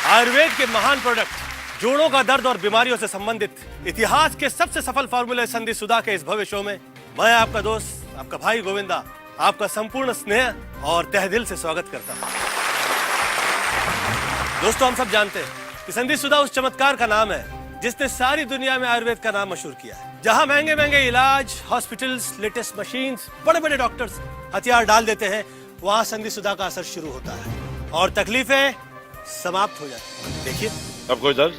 आयुर्वेद के महान प्रोडक्ट जोड़ों का दर्द और बीमारियों से संबंधित इतिहास के सबसे सफल फार्मूले संधि सुधा के इस भव्य शो में मैं आपका दोस्त, आपका भाई गोविंदा, आपका संपूर्ण स्नेह और तहे दिल से स्वागत करता हूं। दोस्तों, हम सब जानते हैं कि संधि सुधा उस चमत्कार का नाम है जिसने सारी दुनिया में आयुर्वेद का नाम मशहूर किया है। जहां महंगे महंगे इलाज, हॉस्पिटल्स, लेटेस्ट मशीन्स, बड़े बड़े डॉक्टर्स हथियार डाल देते हैं, वहां संधि सुधा का असर शुरू होता है और तकलीफें समाप्त हो जाती हैं। देखिए, अब कोई दर्द?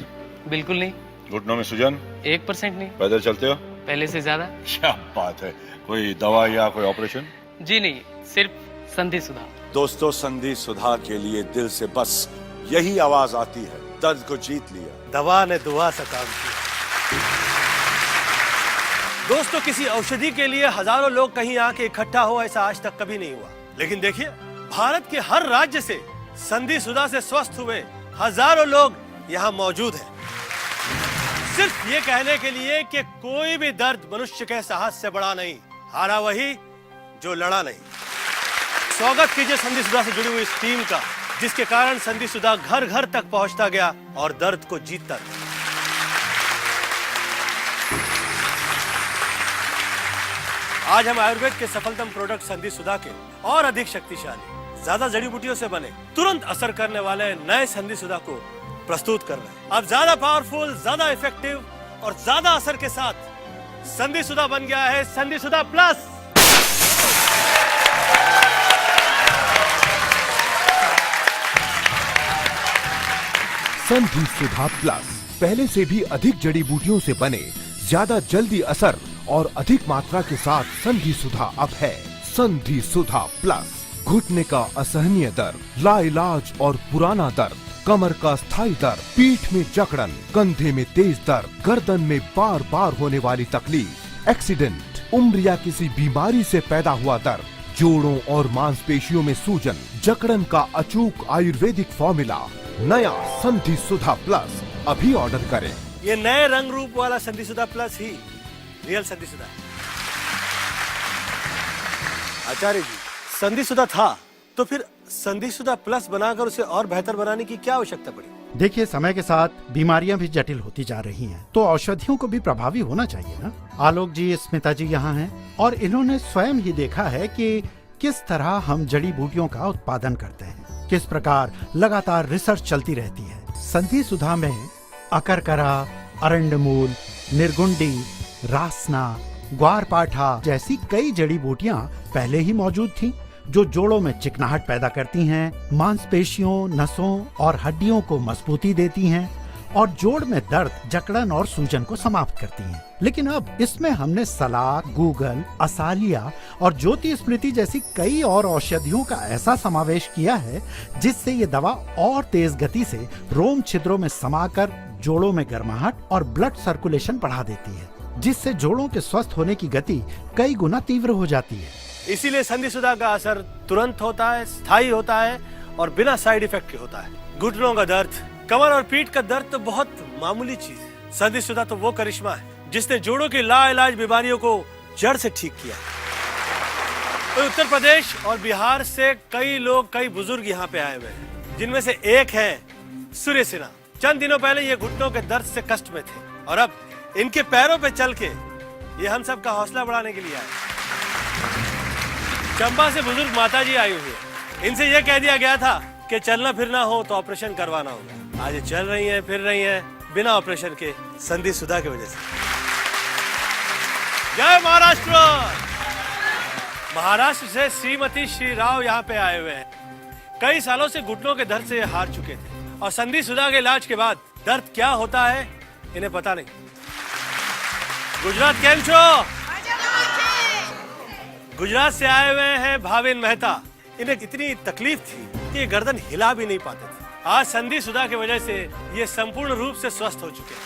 बिल्कुल नहीं। घुटनों में सूजन? 1% नहीं। पैदल चलते हो? पहले से ज्यादा। क्या बात है। कोई दवा या कोई ऑपरेशन? जी नहीं, सिर्फ संधि सुधा। दोस्तों, संधि सुधा के लिए दिल से बस यही आवाज आती है, दर्द को जीत लिया, दवा ने दुआ से काम किया। दोस्तों, किसी औषधि के लिए हजारों लोग कहीं आके इकट्ठा हो, ऐसा आज तक कभी नहीं हुआ। लेकिन देखिए, भारत के हर राज्य से संधि सुधा से स्वस्थ हुए हजारों लोग यहाँ मौजूद हैं, सिर्फ ये कहने के लिए कि कोई भी दर्द मनुष्य के साहस से बड़ा नहीं, हारा वही जो लड़ा नहीं। स्वागत कीजिए संधि सुधा से जुड़ी हुई इस टीम का, जिसके कारण संधि सुधा घर घर तक पहुंचता गया और दर्द को जीतता गया। आज हम आयुर्वेद के सफलतम प्रोडक्ट संधि सुधा के और अधिक शक्तिशाली, ज्यादा जड़ी बूटियों से बने, तुरंत असर करने वाले नए संधि सुधा को प्रस्तुत कर रहे हैं। अब ज्यादा पावरफुल, ज्यादा इफेक्टिव और ज्यादा असर के साथ संधि सुधा बन गया है संधि सुधा प्लस। संधि सुधा प्लस पहले से भी अधिक जड़ी बूटियों से बने, ज्यादा जल्दी असर और अधिक मात्रा के साथ संधि सुधा अब है संधि सुधा प्लस। घुटने का असहनीय दर्द, लाइलाज और पुराना दर्द, कमर का स्थायी दर्द, पीठ में जकड़न, कंधे में तेज दर्द, गर्दन में बार बार होने वाली तकलीफ, एक्सीडेंट, उम्र या किसी बीमारी से पैदा हुआ दर्द, जोड़ों और मांसपेशियों में सूजन, जकड़न का अचूक आयुर्वेदिक फॉर्मूला, नया संधि सुधा प्लस अभी ऑर्डर करें। ये नए रंग रूप वाला संधि सुधा प्लस ही रियल संधि सुधा है। आचार्य जी, संधि सुधा था तो फिर संधि सुधा प्लस बनाकर उसे और बेहतर बनाने की क्या आवश्यकता पड़ी? देखिए, समय के साथ बीमारियां भी जटिल होती जा रही हैं, तो औषधियों को भी प्रभावी होना चाहिए ना। आलोक जी, स्मिता जी यहाँ हैं और इन्होंने स्वयं ही देखा है कि किस तरह हम जड़ी बूटियों का उत्पादन करते हैं, किस प्रकार लगातार रिसर्च चलती रहती है। संधि सुधा में अकरकरा, अरंडमूल, निर्गुंडी, रासना, ग्वारपाठा जैसी कई जड़ी बूटियां पहले ही मौजूद थीं, जो जोड़ों में चिकनाहट पैदा करती हैं, मांसपेशियों, नसों और हड्डियों को मजबूती देती हैं और जोड़ में दर्द, जकड़न और सूजन को समाप्त करती हैं। लेकिन अब इसमें हमने सलाद, गूगल, असालिया और ज्योति स्मृति जैसी कई और औषधियों का ऐसा समावेश किया है जिससे ये दवा और तेज गति से रोम छिद्रों में समाकर जोड़ों में गर्माहट और ब्लड सर्कुलेशन बढ़ा देती है, जिससे जोड़ों के स्वस्थ होने की गति कई गुना तीव्र हो जाती है। इसीलिए संधि सुधा का असर तुरंत होता है, स्थायी होता है और बिना साइड इफेक्ट के होता है। घुटनों का दर्द, कमर और पीठ का दर्द तो बहुत मामूली चीज है। संधि सुधा तो वो करिश्मा है जिसने जोड़ों की लाइलाज बीमारियों को जड़ से ठीक किया। तो उत्तर प्रदेश और बिहार से कई लोग, कई बुजुर्ग यहाँ पे आए हुए हैं, जिनमें से एक है सूर्य सिन्हा। चंद दिनों पहले ये घुटनों के दर्द से कष्ट में थे और अब इनके पैरों पे चल के ये हम सब का हौसला बढ़ाने के लिए आए। चंबा से बुजुर्ग माता जी आई हुई है। इनसे यह कह दिया गया था कि चलना फिरना हो तो ऑपरेशन करवाना होगा। आज ये चल रही हैं, फिर रही हैं बिना ऑपरेशन के, संधि सुधा की वजह से। जय महाराष्ट्र। महाराष्ट्र से श्रीमती श्री राव यहाँ पे आए हुए हैं। कई सालों से घुटनों के दर्द से हार चुके थे और संधि सुधा के इलाज के बाद दर्द क्या होता है इन्हें पता नहीं। गुजरात केम छो? गुजरात से आए हुए हैं भाविन मेहता। इन्हें इतनी तकलीफ थी कि ये गर्दन हिला भी नहीं पाते थे। आज संधि सुधा की वजह से ये संपूर्ण रूप से स्वस्थ हो चुके हैं।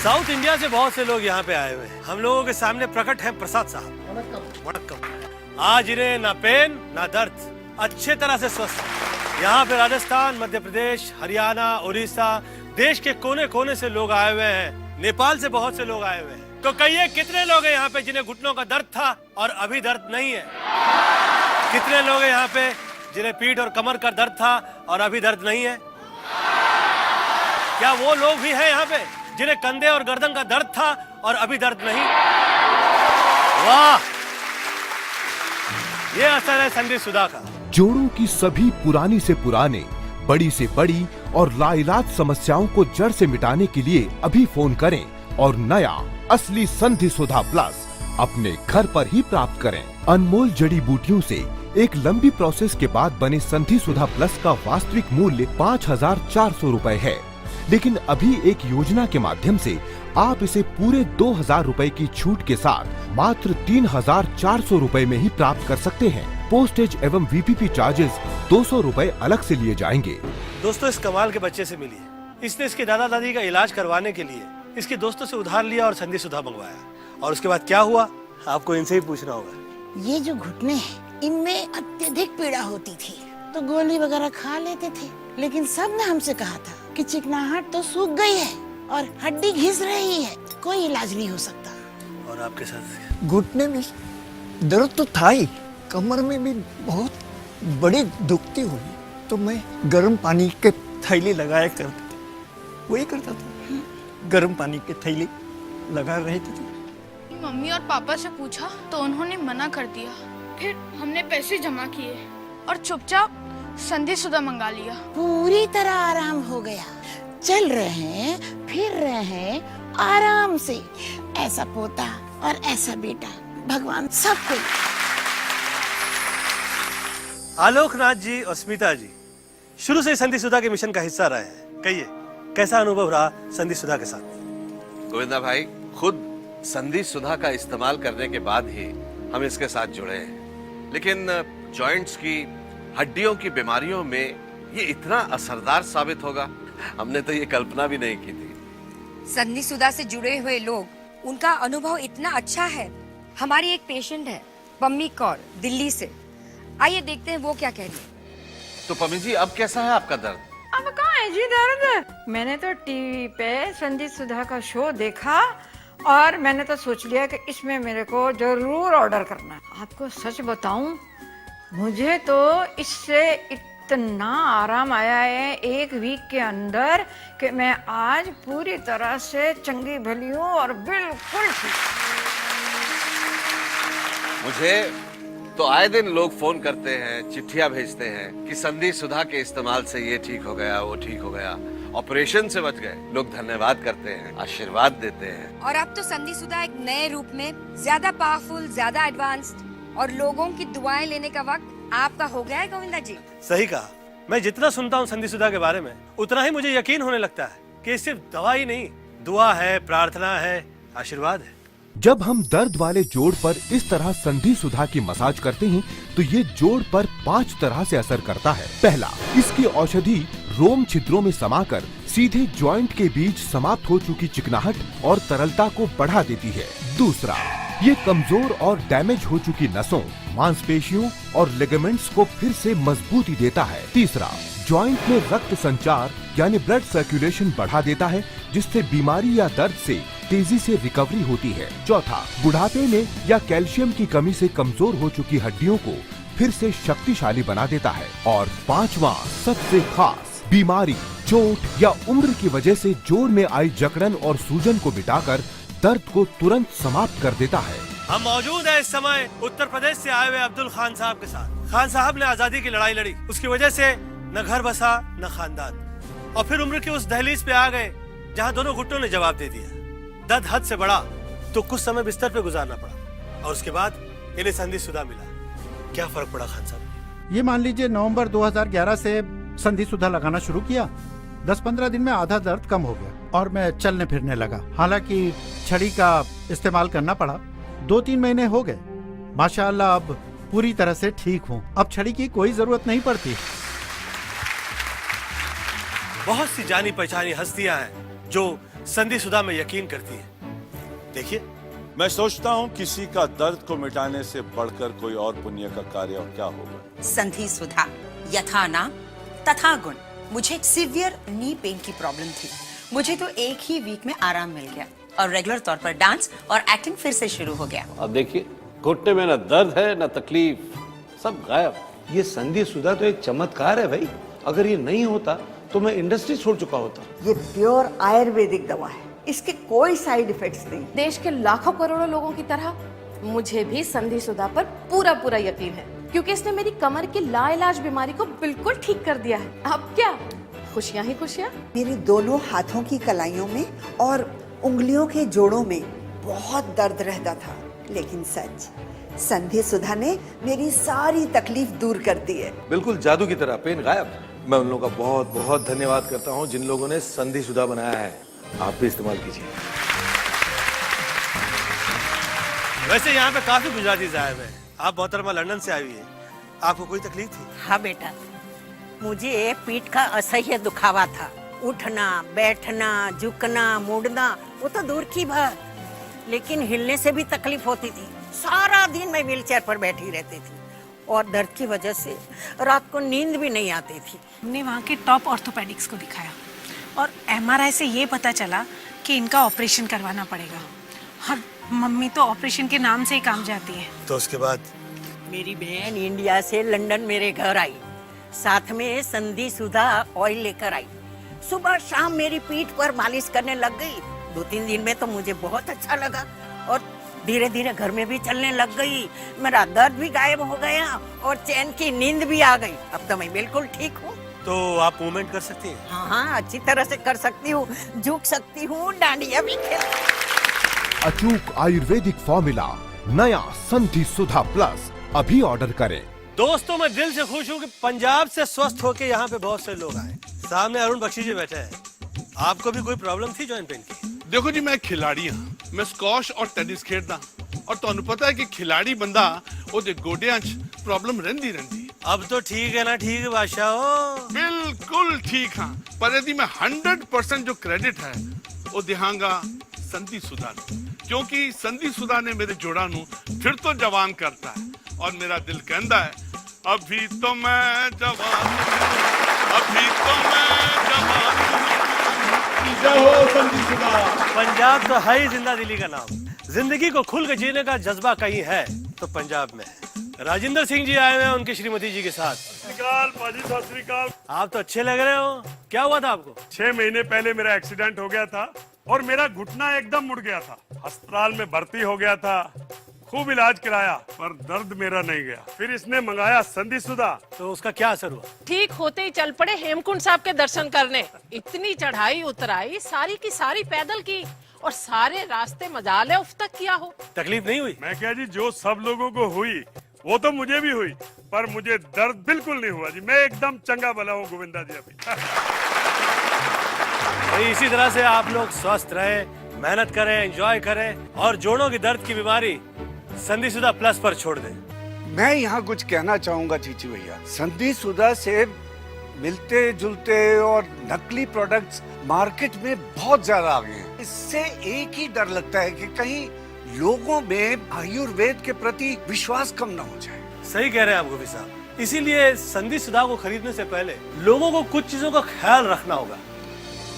साउथ इंडिया से बहुत से लोग यहाँ पे आए हुए हैं। हम लोगों के सामने प्रकट है प्रसाद साहब। वणक्कम। आज इन्हें ना पेन ना दर्द, अच्छे तरह से स्वस्थ। यहाँ पे राजस्थान, मध्य प्रदेश, हरियाणा, उड़ीसा, देश के कोने कोने से लोग आए हुए हैं। नेपाल से बहुत से लोग आए हुए हैं। तो कहिए, कितने लोग हैं यहाँ पे जिन्हें घुटनों का दर्द था और अभी दर्द नहीं है? कितने लोग हैं यहाँ पे जिन्हें पीठ और कमर का दर्द था और अभी दर्द नहीं है? क्या वो लोग भी हैं यहाँ पे जिन्हें कंधे और गर्दन का दर्द था और अभी दर्द नहीं? वाह, ये असर है संधि सुधा का। जोड़ों की सभी पुरानी से पुराने, बड़ी से बड़ी और लाइलाज समस्याओं को जड़ से मिटाने के लिए अभी फोन करें और नया असली संधि सुधा प्लस अपने घर पर ही प्राप्त करें। अनमोल जड़ी बूटियों से एक लंबी प्रोसेस के बाद बने संधि सुधा प्लस का वास्तविक मूल्य 5,400 रुपए है, लेकिन अभी एक योजना के माध्यम से आप इसे पूरे 2,000 रुपए की छूट के साथ मात्र 3,400 रुपए में ही प्राप्त कर सकते हैं। पोस्टेज एवं वीपीपी चार्जेस 200 रुपए अलग से लिए जाएंगे। दोस्तों, इस कमाल के बच्चे से मिलिए। इसने इसके दादा दादी का इलाज करवाने के लिए इसके दोस्तों से उधार लिया और संधि सुधा मंगवाया, और उसके बाद क्या हुआ आपको इनसे ही पूछना होगा। ये जो घुटने हैं, इनमें अत्यधिक पीड़ा होती थी, तो गोली वगैरह खा लेते थे, लेकिन सब ने हमसे कहा था कि चिकनाहट तो सूख गई है और हड्डी घिस रही है, कोई इलाज नहीं हो सकता। और आपके साथ घुटने में दर्द तो था ही, कमर में भी बहुत बड़ी दुखती हुई, तो मैं गर्म पानी के थैली लगाया करते थे, वही करता था, गर्म पानी के थैली लगा रहे थे। मम्मी और पापा से पूछा तो उन्होंने मना कर दिया। फिर हमने पैसे जमा किए और चुपचाप संधि सुधा मंगा लिया। पूरी तरह आराम हो गया, चल रहे हैं, फिर रहे हैं आराम से। ऐसा पोता और ऐसा बेटा भगवान सबको। आलोकनाथ जी और स्मिता जी शुरू से संधि सुधा के मिशन का हिस्सा रहे हैं। कहिए, कैसा अनुभव रहा संधि सुधा के साथ? गोविंदा भाई, खुद संधि सुधा का इस्तेमाल करने के बाद ही हम इसके साथ जुड़े हैं, लेकिन जॉइंट्स की, हड्डियों की बीमारियों में ये इतना असरदार साबित होगा, हमने तो ये कल्पना भी नहीं की थी। संधि सुधा से जुड़े हुए लोग, उनका अनुभव इतना अच्छा है। हमारी एक पेशेंट है पम्मी कौर, दिल्ली से। आइए देखते हैं वो क्या कह रही है। तो पम्मी जी, अब कैसा है आपका दर्द? अब कहाँ है जी दर्द? मैंने तो टीवी पे संधि सुधा का शो देखा और मैंने तो सोच लिया कि इसमें मेरे को जरूर ऑर्डर करना है। आपको सच बताऊं, मुझे तो इससे इतना आराम आया है एक वीक के अंदर कि मैं आज पूरी तरह से चंगी भली हूँ और बिल्कुल ठीक। मुझे तो आए दिन लोग फोन करते हैं, चिट्ठियां भेजते हैं कि संधि सुधा के इस्तेमाल से ये ठीक हो गया, वो ठीक हो गया, ऑपरेशन से बच गए। लोग धन्यवाद करते हैं, आशीर्वाद देते हैं। और अब तो संधि सुधा एक नए रूप में, ज्यादा पावरफुल, ज्यादा एडवांस्ड, और लोगों की दुआएं लेने का वक्त आपका हो गया है गोविंदा जी। सही कहा। मैं जितना सुनता हूँ संधि सुधा के बारे में, उतना ही मुझे यकीन होने लगता है कि सिर्फ दवा ही नहीं, दुआ है, प्रार्थना है, आशीर्वाद है। जब हम दर्द वाले जोड़ पर इस तरह संधि सुधा की मसाज करते हैं तो ये जोड़ पर 5 तरह से असर करता है। पहला, इसकी औषधि रोम छिद्रों में समाकर सीधे जॉइंट के बीच समाप्त हो चुकी चिकनाहट और तरलता को बढ़ा देती है। दूसरा, ये कमजोर और डैमेज हो चुकी नसों, मांसपेशियों और लिगामेंट्स को फिर से मजबूती देता है। तीसरा, जॉइंट में रक्त संचार यानी ब्लड सर्कुलेशन बढ़ा देता है, जिससे बीमारी या दर्द से तेजी से रिकवरी होती है। चौथा, बुढ़ापे में या कैल्शियम की कमी से कमजोर हो चुकी हड्डियों को फिर से शक्तिशाली बना देता है। और पांचवा, सबसे खास, बीमारी, चोट या उम्र की वजह से जोड़ में आई जकड़न और सूजन को मिटाकर दर्द को तुरंत समाप्त कर देता है। हम मौजूद है इस समय उत्तर प्रदेश से आए हुए अब्दुल खान साहब के साथ। खान साहब ने आजादी की लड़ाई लड़ी, उसकी वजह से न घर बसा न खानदान, और फिर उम्र की उस दहलीज पे आ गए जहाँ दोनों घुटनों ने जवाब दे दिया। दर्द हद से बढ़ा तो कुछ समय बिस्तर पे गुजारना पड़ा, और उसके बाद इन्हें संधि सुधा मिला। क्या फर्क पड़ा खान साहब? ये मान लीजिए नवंबर 2011 से संधि सुधा लगाना शुरू किया। 10-15 दिन में आधा दर्द कम हो गया और मैं चलने फिरने लगा। हालांकि छड़ी का इस्तेमाल करना पड़ा। 2-3 महीने हो गए, माशाअल्लाह अब पूरी तरह से ठीक हूँ। अब छड़ी की कोई जरूरत नहीं पड़ती। बहुत सी जानी पहचानी हस्तियां हैं जो संधि सुधा में यकीन करती हैं। देखिए, मैं सोचता हूँ किसी का दर्द को मिटाने से बढ़कर कोई और पुण्य का कार्य और क्या होगा। संधि सुधा, यथा नाम तथा गुण। मुझे एक सीवियर नी पेन की प्रॉब्लम थी। मुझे तो एक ही वीक में आराम मिल गया और रेगुलर तौर पर डांस और एक्टिंग फिर से शुरू हो गया। अब देखिए, घुटने में न दर्द है न तकलीफ, सब गायब। ये संधि सुधा तो एक चमत्कार है भाई। अगर ये नहीं होता तो मैं इंडस्ट्री छोड़ चुका होता। ये प्योर आयुर्वेदिक दवा है, इसके कोई साइड इफेक्ट्स नहीं। देश के लाखों करोड़ों लोगों की तरह मुझे भी संधि सुधा पर पूरा पूरा यकीन है, क्योंकि इसने मेरी कमर की लाइलाज बीमारी को बिल्कुल ठीक कर दिया है। अब क्या खुशियां ही खुशियां। मेरी दोनों हाथों की कलाइयों में और उंगलियों के जोड़ों में बहुत दर्द रहता था, लेकिन सच संधि सुधा ने मेरी सारी तकलीफ दूर कर दी है। बिल्कुल जादू की तरह, पेन गायब। मैं उन लोगों का बहुत बहुत धन्यवाद करता हूँ जिन लोगों ने संधि सुधा बनाया है। आप भी इस्तेमाल कीजिए। वैसे यहाँ पे काफी गुजराती साहब हैं। आप मोहतरमा लंदन से आई हुई है, आपको कोई तकलीफ थी? हाँ बेटा, मुझे पीठ का असह्य दुखावा था। उठना, बैठना, झुकना, मुड़ना वो तो दूर की बात, लेकिन हिलने से भी तकलीफ होती थी। सारा दिन मैं व्हीलचेयर पर बैठी रहती थी और दर्द की वजह से रात को नींद भी नहीं आती थी। हमने वहाँ के टॉप ऑर्थोपेडिक्स को दिखाया और एमआरआई से ये पता चला कि इनका ऑपरेशन करवाना पड़ेगा। और मम्मी तो ऑपरेशन के नाम से ही काम जाती है। तो उसके बाद मेरी बहन इंडिया से लंदन मेरे घर आई, साथ में संधि सुधा ऑयल लेकर आई। सुबह शाम मेरी पीठ पर मालिश करने लग गई। 2-3 दिन में तो मुझे बहुत अच्छा लगा और धीरे धीरे घर में भी चलने लग गई। मेरा दर्द भी गायब हो गया और चैन की नींद भी आ गई। अब तो मैं बिल्कुल ठीक हूँ। तो आप मूवमेंट कर सकती हैं? हाँ, अच्छी तरह से कर सकती हूँ, झुक सकती हूँ, डांडिया भी खेल। अचूक आयुर्वेदिक फॉर्मूला नया संधि सुधा प्लस अभी ऑर्डर करें। दोस्तों, मैं दिल से खुश हूँ कि पंजाब से स्वस्थ होके यहाँ पे बहुत से लोग आए। सामने अरुण बख्शी जी बैठे हैं। आपको भी कोई प्रॉब्लम थी जॉइंट पेन की? देखो जी, मैं खिलाड़ी हाँ, मैं स्क्वॉश और टेनिस खेलता और तुहानू पता है कि खिलाड़ी बंदा ओदे गोडियां च प्रॉब्लम रहंदी रहंदी। अब तो ठीक है ना? ठीक है बादशाह हो? बिल्कुल ठीक हाँ, पर यदि मैं 100% जो क्रेडिट है वो दिहांगा संधि सुधा नू, क्योंकि संधि सुधा ने मेरे जोड़ा नू फिर तो जवान करता है और मेरा दिल कहता है अभी तो मैं जवान हूं, अभी तो मैं जवान हूं। पंजाब तो है ही जिंदा दिली का नाम। जिंदगी को खुल के जीने का जज्बा कहीं है तो पंजाब में है। राजेंद्र सिंह जी आए हुए हैं उनकी श्रीमती जी के साथ। पाजी सत श्री अकाल। आप तो अच्छे लग रहे हो। क्या हुआ था आपको? 6 महीने पहले मेरा एक्सीडेंट हो गया था और मेरा घुटना एकदम मुड़ गया था। अस्पताल में भर्ती हो गया था, खूब इलाज कराया, पर दर्द मेरा नहीं गया। फिर इसने मंगाया संधि सुधा। तो उसका क्या असर हुआ? ठीक होते ही चल पड़े हेमकुंड साहब के दर्शन करने। इतनी चढ़ाई उतराई सारी की सारी पैदल की और सारे रास्ते मजाल उफ तक किया हो। तकलीफ नहीं हुई? मैं क्या जी, जो सब लोगों को हुई वो तो मुझे भी हुई, पर मुझे दर्द बिल्कुल नहीं हुआ जी। मैं एकदम चंगा भला हूँ गोविंदा जी अभी। भाई इसी तरह से आप लोग स्वस्थ रहे, मेहनत करें, एंजॉय करें और जोड़ों की दर्द की बीमारी संधि सुधा प्लस पर छोड़ दें। मैं यहाँ कुछ कहना चाहूंगा चीची भैया। संधि सुधा से मिलते जुलते और नकली प्रोडक्ट्स मार्केट में बहुत ज्यादा आ गए हैं। इससे एक ही डर लगता है कि कहीं लोगों में आयुर्वेद के प्रति विश्वास कम न हो जाए। सही कह रहे हैं आप गोपी साहब। इसीलिए संधि सुधा को खरीदने से पहले लोगों को कुछ चीजों का ख्याल रखना होगा।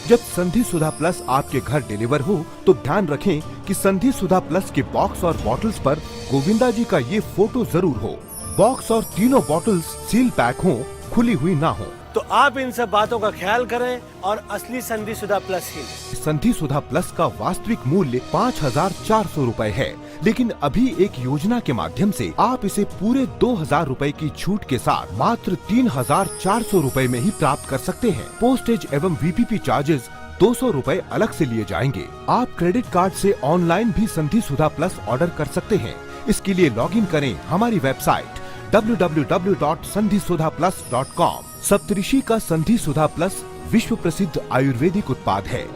जब संधि सुधा प्लस आपके घर डिलीवर हो तो ध्यान रखें कि संधि सुधा प्लस के बॉक्स और बॉटल्स पर गोविंदा जी का ये फोटो जरूर हो। बॉक्स और तीनों बॉटल्स सील पैक हो, खुली हुई ना हो। तो आप इन सब बातों का ख्याल करें और असली संधि सुधा प्लस ही लें। संधि सुधा प्लस का वास्तविक मूल्य 5,400 रूपए है, लेकिन अभी एक योजना के माध्यम से आप इसे पूरे 2,000 रूपए की छूट के साथ मात्र 3,400 रूपए में ही प्राप्त कर सकते हैं। पोस्टेज एवं वीपीपी चार्जेस 200 रूपए अलग से लिए जाएंगे। आप क्रेडिट कार्ड से ऑनलाइन भी संधि सुधा प्लस ऑर्डर कर सकते हैं। इसके लिए लॉगिन करें हमारी वेबसाइट www.sandhisudhaplus.com। सप्तऋषि का संधि सुधा प्लस विश्व प्रसिद्ध आयुर्वेदिक उत्पाद है,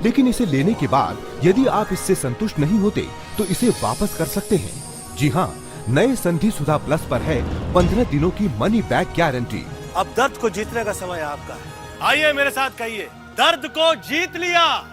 लेकिन इसे लेने के बाद यदि आप इससे संतुष्ट नहीं होते तो इसे वापस कर सकते हैं। जी हाँ, नए संधि सुधा प्लस पर है 15 दिनों की मनी बैक गारंटी। अब दर्द को जीतने का समय आपका है। आइए मेरे साथ कहिए, दर्द को जीत लिया।